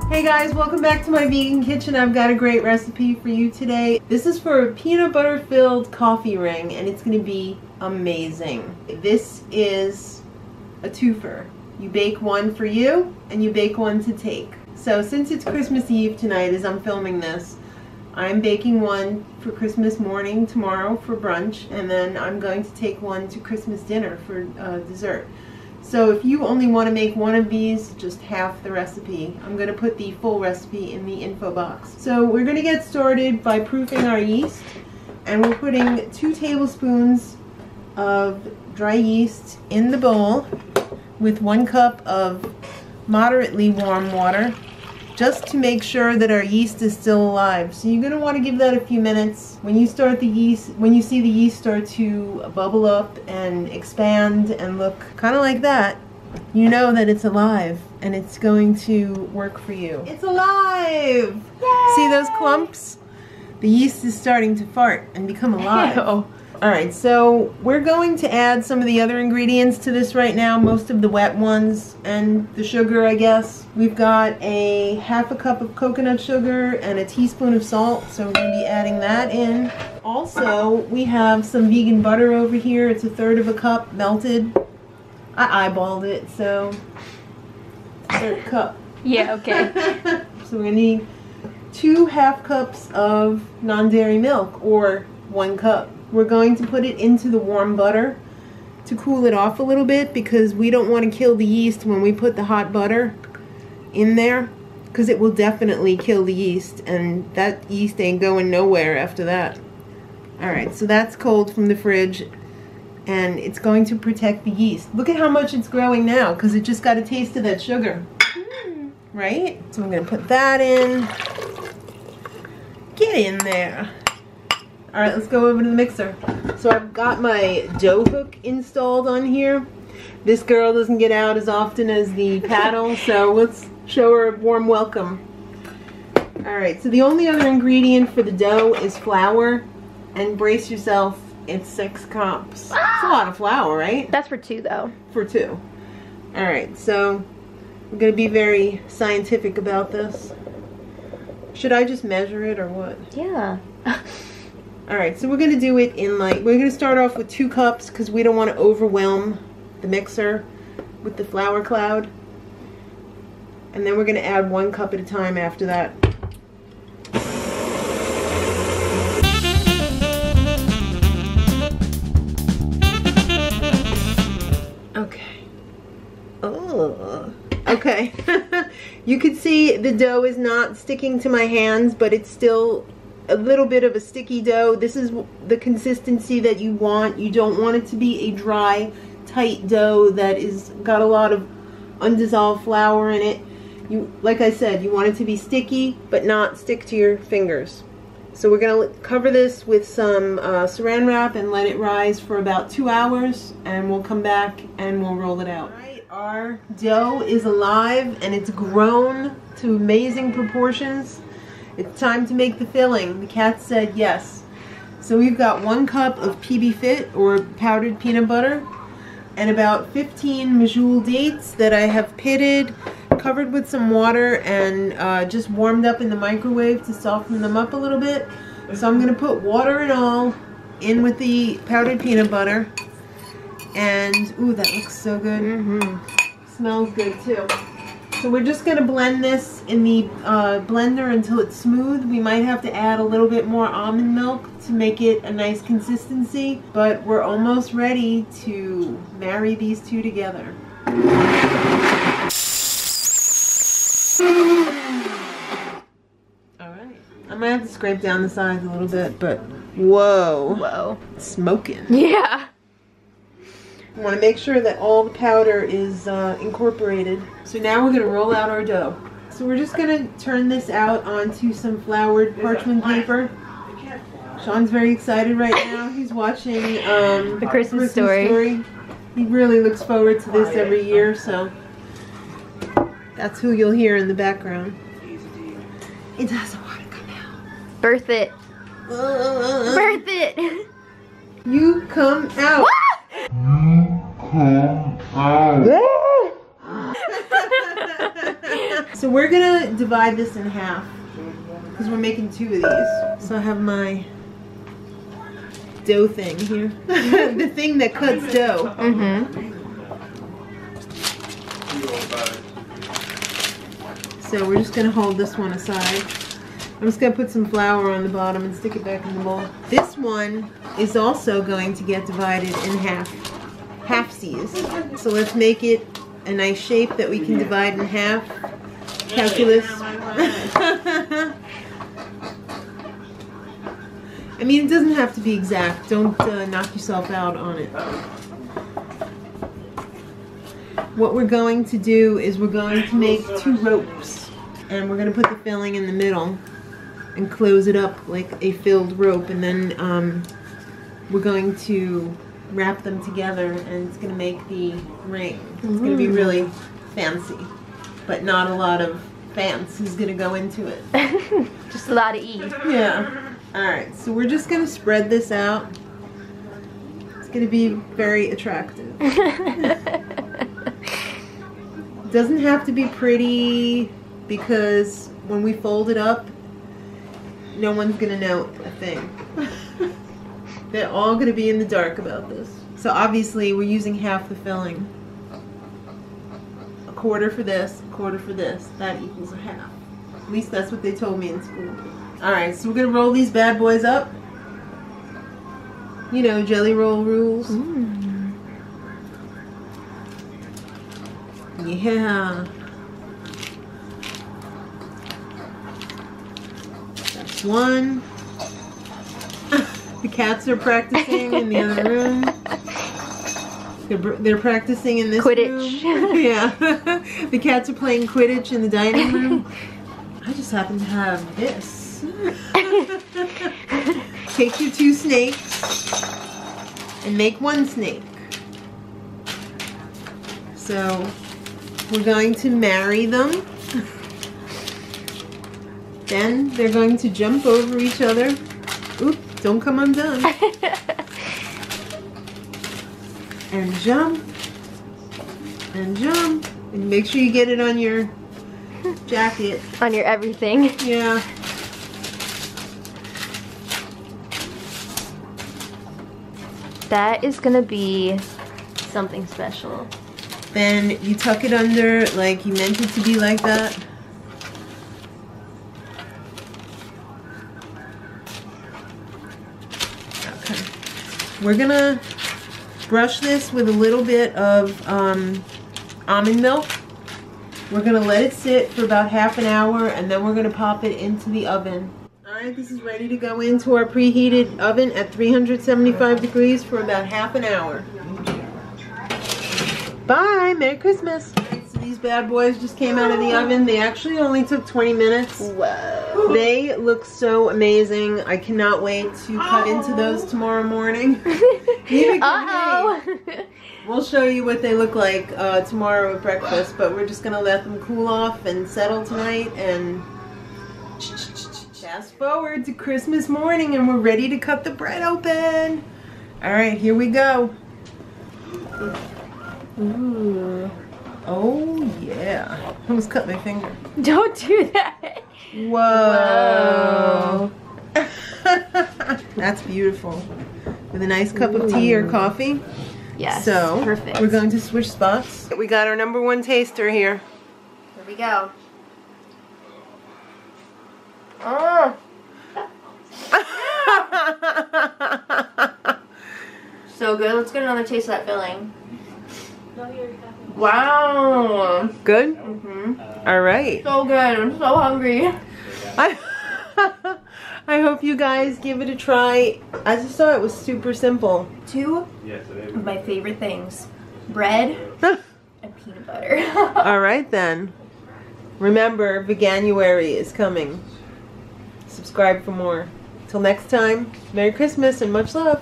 Hey guys, welcome back to my vegan kitchen. I've got a great recipe for you today. This is for a peanut butter filled coffee ring and it's going to be amazing. This is a twofer. You bake one for you and you bake one to take. So since it's Christmas Eve tonight as I'm filming this, I'm baking one for Christmas morning tomorrow for brunch, and then I'm going to take one to Christmas dinner for dessert. So if you only want to make one of these, just half the recipe. I'm going to put the full recipe in the info box. So we're going to get started by proofing our yeast, and we're putting 2 tablespoons of dry yeast in the bowl with 1 cup of moderately warm water, just to make sure that our yeast is still alive. So you're going to want to give that a few minutes. When you see the yeast start to bubble up and expand and look kind of like that, you know that it's alive and it's going to work for you. It's alive! Yay! See those clumps? The yeast is starting to fart and become alive. Ew. Alright, so we're going to add some of the other ingredients to this right now, most of the wet ones, and the sugar, I guess. We've got a half a cup of coconut sugar and a teaspoon of salt, so we're going to be adding that in. Also, we have some vegan butter over here. It's 1/3 cup melted. I eyeballed it, so 1/3 cup. Yeah, okay. So we're going to need 2 half cups of non-dairy milk, or 1 cup. We're going to put it into the warm butter to cool it off a little bit, because we don't want to kill the yeast when we put the hot butter in there, because it will definitely kill the yeast, and that yeast ain't going nowhere after that. Alright, so that's cold from the fridge, and it's going to protect the yeast. Look at how much it's growing now, because it just got a taste of that sugar. Right? So I'm going to put that in. Get in there. Alright, let's go over to the mixer. So I've got my dough hook installed on here. This girl doesn't get out as often as the paddle, so let's show her a warm welcome. Alright, so the only other ingredient for the dough is flour, and brace yourself, it's 6 cups. It's a lot of flour, right? That's for 2 though. For 2. Alright, so we're going to be very scientific about this. Should I just measure it or what? Yeah. Alright, so we're going to do it in we're going to start off with 2 cups because we don't want to overwhelm the mixer with the flour cloud. And then we're going to add 1 cup at a time after that. Okay. Oh. Okay. You can see the dough is not sticking to my hands, but it's still a little bit of a sticky dough. This is the consistency that you want. You don't want it to be a dry, tight dough that is got a lot of undissolved flour in it. Like I said, you want it to be sticky, but not stick to your fingers. So we're going to cover this with some saran wrap and let it rise for about 2 hours, and we'll come back and we'll roll it out. Alright, our dough is alive and it's grown to amazing proportions. It's time to make the filling. The cat said yes. So we've got 1 cup of PB Fit, or powdered peanut butter, and about 15 Medjool Dates that I have pitted, covered with some water, and just warmed up in the microwave to soften them up a little bit. So I'm going to put water and all in with the powdered peanut butter. And, ooh, that looks so good. Smells good too. So we're just going to blend this in the blender until it's smooth. We might have to add a little bit more almond milk to make it a nice consistency, but we're almost ready to marry these two together. Alright. I might have to scrape down the sides a little bit, but whoa. Whoa. It's smoking. Yeah. I want to make sure that all the powder is incorporated. So now we're going to roll out our dough. So we're just going to turn this out onto some floured parchment paper. Sean's very excited right now. He's watching the Christmas story. He really looks forward to this every year, so that's who you'll hear in the background. It doesn't want to come out. Birth it. Birth it. You come out. What? You come out. So we're gonna divide this in half because we're making 2 of these. So I have my dough thing here. The thing that cuts dough. So we're just gonna hold this one aside. I'm just gonna put some flour on the bottom and stick it back in the bowl. This one is also going to get divided in halfsies. So let's make it a nice shape that we can divide in half. Calculus. I mean, it doesn't have to be exact. Don't knock yourself out on it. What we're going to do is we're going to make 2 ropes. And we're going to put the filling in the middle and close it up like a filled rope. And then we're going to wrap them together and it's going to make the ring. It's going to be really fancy. But not a lot of fancy is going to go into it. Just a lot of E. Yeah. Alright, so we're just going to spread this out. It's going to be very attractive. It doesn't have to be pretty because when we fold it up, no one's going to know a thing. They're all going to be in the dark about this. So obviously we're using half the filling. A quarter for this, a quarter for this. That equals a half. At least that's what they told me in school. Alright, so we're going to roll these bad boys up. You know, jelly roll rules. Yeah. That's one. The cats are practicing in the other room. They're practicing in this Quidditch. room. Yeah. The cats are playing Quidditch in the dining room. I just happen to have this. Take your 2 snakes and make 1 snake. So we're going to marry them. Then they're going to jump over each other. Oop, don't come undone. And jump. And jump. And make sure you get it on your jacket. On your everything. Yeah. That is gonna be something special. Then you tuck it under like you meant it to be like that. Okay. We're gonna brush this with a little bit of almond milk. We're gonna let it sit for about half an hour and then we're gonna pop it into the oven. Alright, this is ready to go into our preheated oven at 375 degrees for about half an hour. Bye! Merry Christmas! Alright, so these bad boys just came out of the oven. They actually only took 20 minutes. Whoa. They look so amazing. I cannot wait to cut into those tomorrow morning. We'll show you what they look like tomorrow at breakfast, but we're just gonna let them cool off and settle tonight and fast forward to Christmas morning and we're ready to cut the bread open. Alright, here we go. Ooh. Oh yeah. I almost cut my finger. Don't do that. Whoa. That's beautiful. With a nice cup of tea or coffee. Yes, so, perfect. We're going to switch spots. We got our #1 taster here. Here we go. Oh. So good. Let's get another taste of that filling. Wow. Good? Mm-hmm. All right. So good. I'm so hungry. I hope you guys give it a try. I just thought it was super simple. 2 of my favorite things. Bread and peanut butter. All right then. Remember, Veganuary is coming. Subscribe for more. Till next time, Merry Christmas and much love.